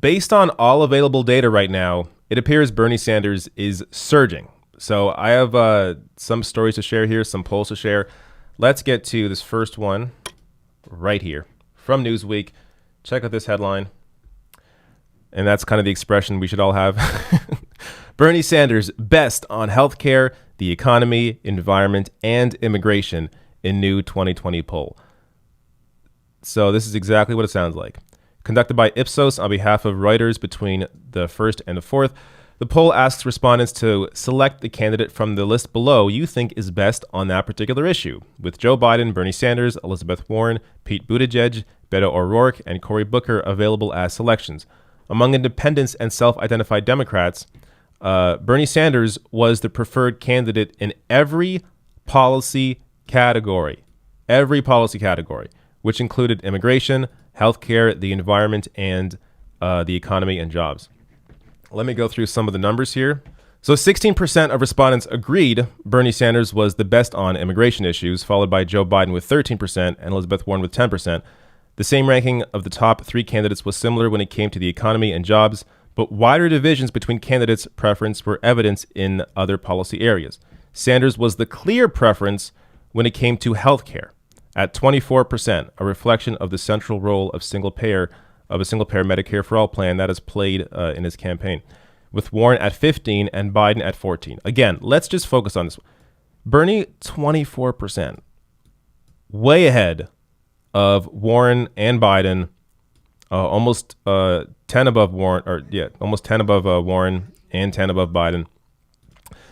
based on all available data right now, it appears Bernie Sanders is surging. So I have some stories to share here, some polls to share. Let's get to this first one right here from Newsweek. Check out this headline. And that's kind of the expression we should all have. Bernie Sanders best on healthcare, the economy, environment, and immigration in new 2020 poll. So this is exactly what it sounds like. Conducted by Ipsos on behalf of Reuters between the 1st and the 4th, the poll asks respondents to select the candidate from the list below you think is best on that particular issue, with Joe Biden, Bernie Sanders, Elizabeth Warren, Pete Buttigieg, Beto O'Rourke, and Cory Booker available as selections. Among independents and self-identified Democrats, Bernie Sanders was the preferred candidate in every policy category, which included immigration, healthcare, the environment, and the economy and jobs. Let me go through some of the numbers here. So 16% of respondents agreed Bernie Sanders was the best on immigration issues, followed by Joe Biden with 13% and Elizabeth Warren with 10%. The same ranking of the top three candidates was similar when it came to the economy and jobs, but wider divisions between candidates' preference were evident in other policy areas. Sanders was the clear preference when it came to healthcare at 24%, a reflection of the central role of a single payer Medicare for all plan that has played in his campaign, with Warren at 15 and Biden at 14. Again, let's just focus on this. Bernie, 24%, way ahead of Warren and Biden, almost 10 above Warren, almost 10 above Warren and 10 above Biden.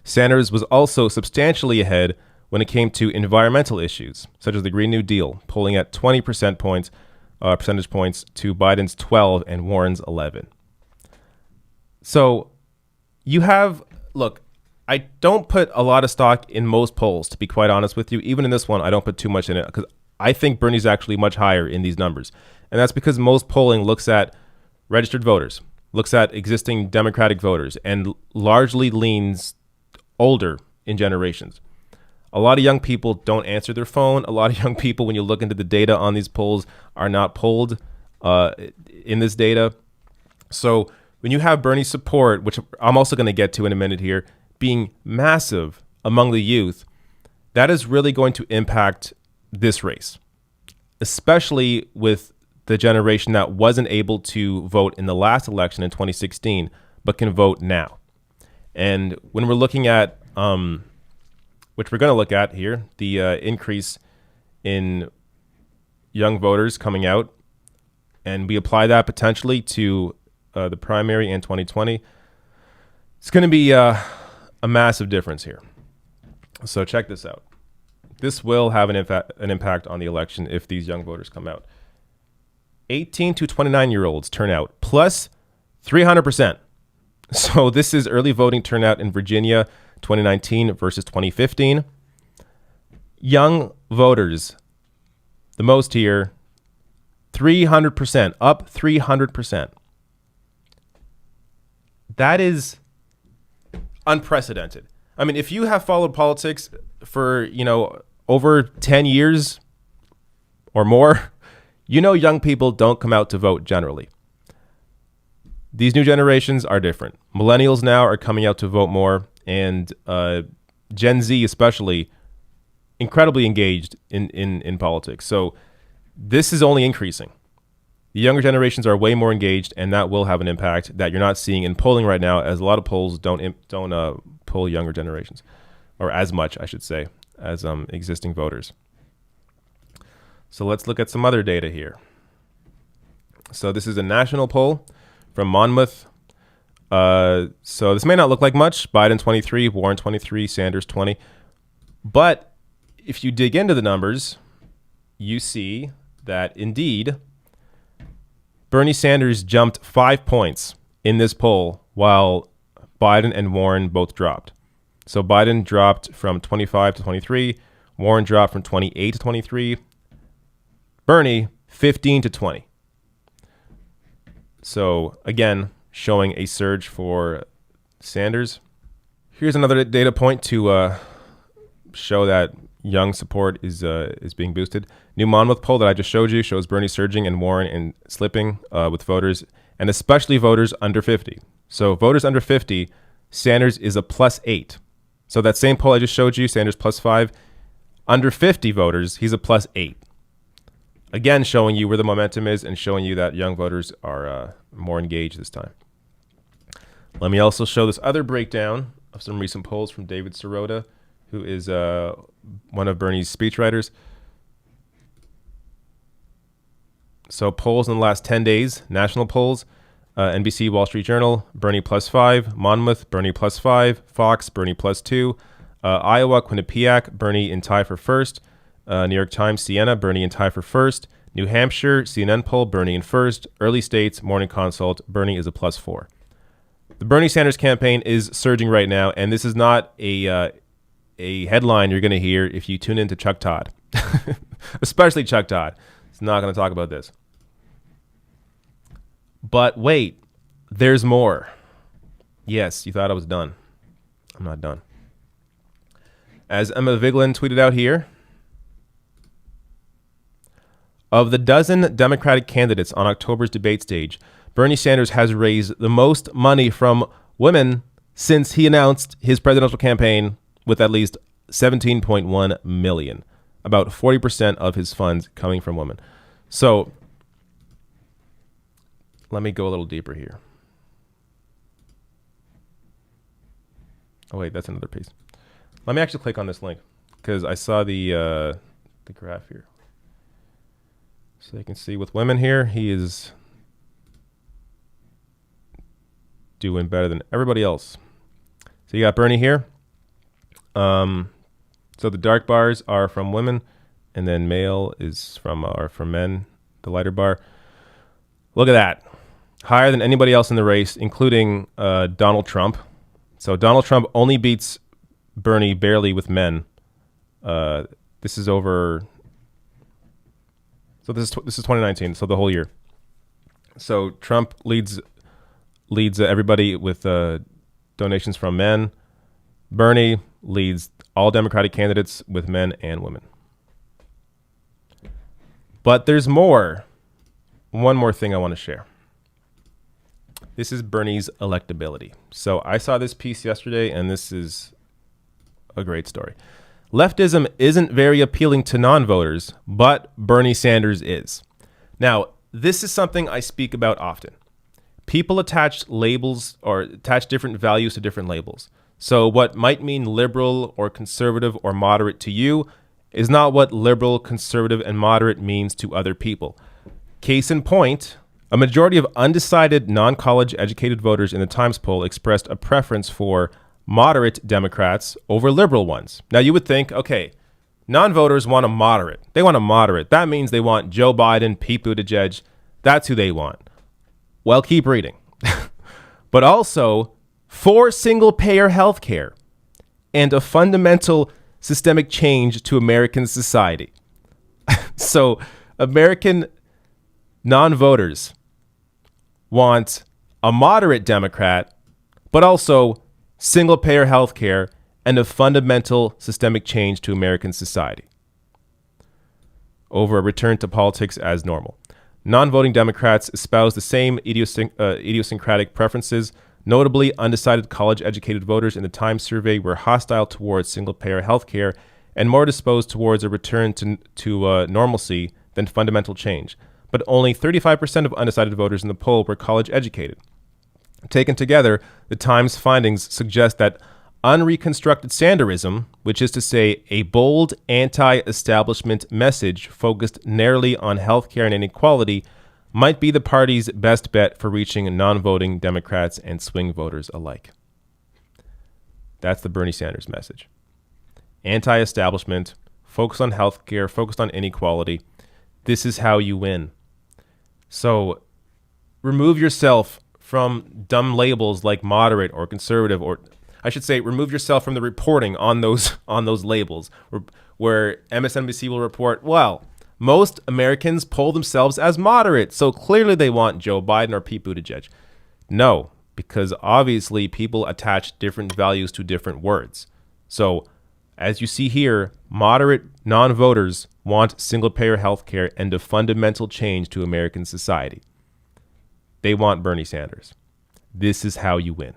Sanders was also substantially ahead when it came to environmental issues, such as the Green New Deal, polling at 20 percentage points to Biden's 12 and Warren's 11. So you have, look, I don't put a lot of stock in most polls, to be quite honest with you. Even in this one, I don't put too much in it because I think Bernie's actually much higher in these numbers. And that's because most polling looks at registered voters, looks at existing Democratic voters, and largely leans older in generations. A lot of young people don't answer their phone. A lot of young people, when you look into the data on these polls, are not polled in this data. So when you have Bernie's support, which I'm also going to get to in a minute here, being massive among the youth, that is really going to impact this race, especially with the generation that wasn't able to vote in the last election in 2016, but can vote now. And when we're looking at, which we're going to look at here, the increase in young voters coming out, and we apply that potentially to the primary in 2020, it's going to be a massive difference here. So check this out. This will have an impact on the election if these young voters come out. 18 to 29-year-olds turnout plus 300%. So this is early voting turnout in Virginia 2019 versus 2015. Young voters, the most here, 300%, up 300%. That is unprecedented. I mean, if you have followed politics for, over 10 years or more, young people don't come out to vote generally. These new generations are different. Millennials now are coming out to vote more, and Gen Z especially, incredibly engaged in politics. So this is only increasing. The younger generations are way more engaged, and that will have an impact that you're not seeing in polling right now, as a lot of polls don't poll younger generations, or as much, I should say, as existing voters. So let's look at some other data here. So this is a national poll from Monmouth. So this may not look like much. Biden 23, Warren 23, Sanders 20. But if you dig into the numbers, you see that indeed Bernie Sanders jumped 5 points in this poll while Biden and Warren both dropped. So Biden dropped from 25 to 23. Warren dropped from 28 to 23. Bernie, 15 to 20. So again, showing a surge for Sanders. Here's another data point to show that young support is being boosted. New Monmouth poll that I just showed you shows Bernie surging and Warren and slipping with voters, and especially voters under 50. So voters under 50, Sanders is a +8. So that same poll I just showed you, Sanders +5. Under 50 voters, he's a +8. Again, showing you where the momentum is and showing you that young voters are more engaged this time. Let me also show this other breakdown of some recent polls from David Sirota, who is one of Bernie's speechwriters. So polls in the last 10 days, national polls, NBC, Wall Street Journal, Bernie +5, Monmouth, Bernie +5, Fox, Bernie +2, Iowa, Quinnipiac, Bernie in tie for first, New York Times, Siena, Bernie in tie for first, New Hampshire, CNN poll, Bernie in first, early states, Morning Consult, Bernie is a +4. The Bernie Sanders campaign is surging right now, and this is not a headline you're going to hear if you tune into Chuck Todd, especially Chuck Todd. He's not going to talk about this. But wait, there's more. Yes, you thought I was done. I'm not done. As Emma Vigeland tweeted out here, of the dozen Democratic candidates on October's debate stage, Bernie Sanders has raised the most money from women since he announced his presidential campaign, with at least $17.1 million, about 40% of his funds coming from women. So let me go a little deeper here. Oh, wait, that's another piece. Let me actually click on this link because I saw the graph here. So you can see with women here, he is doing better than everybody else. So you got Bernie here. So the dark bars are from women, and then male is from men, the lighter bar. Look at that. Higher than anybody else in the race, including Donald Trump. So Donald Trump only beats Bernie barely with men. This is over. So this is 2019. So the whole year. So Trump leads everybody with donations from men. Bernie leads all Democratic candidates with men and women. But there's more. One more thing I want to share. This is Bernie's electability. So I saw this piece yesterday, and this is a great story. Leftism isn't very appealing to non-voters, but Bernie Sanders is. Now, this is something I speak about often. People attach labels or attach different values to different labels. So what might mean liberal or conservative or moderate to you is not what liberal, conservative, and moderate means to other people. Case in point, a majority of undecided non-college educated voters in the Times poll expressed a preference for moderate Democrats over liberal ones. Now you would think, okay, non-voters want a moderate. They want a moderate. That means they want Joe Biden, Pete Buttigieg. That's who they want. Well, keep reading. But also for single-payer health care and a fundamental systemic change to American society. So American non-voters want a moderate Democrat, but also single-payer health care and a fundamental systemic change to American society over a return to politics as normal. Non-voting Democrats espouse the same idiosyncratic preferences. Notably, undecided college-educated voters in the Times survey were hostile towards single-payer health care and more disposed towards a return to normalcy than fundamental change. But only 35% of undecided voters in the poll were college-educated. Taken together, the Times findings suggest that unreconstructed Sanderism, which is to say a bold anti-establishment message focused narrowly on healthcare and inequality, might be the party's best bet for reaching non-voting Democrats and swing voters alike. That's the Bernie Sanders message. Anti-establishment, focused on healthcare, focused on inequality. This is how you win. So remove yourself from dumb labels like moderate or conservative, or I should say remove yourself from the reporting on those labels where MSNBC will report, well, most Americans poll themselves as moderate, so clearly they want Joe Biden or Pete Buttigieg. No, because obviously people attach different values to different words. So As you see here, moderate non-voters want single-payer healthcare and a fundamental change to American society. They want Bernie Sanders. This is how you win.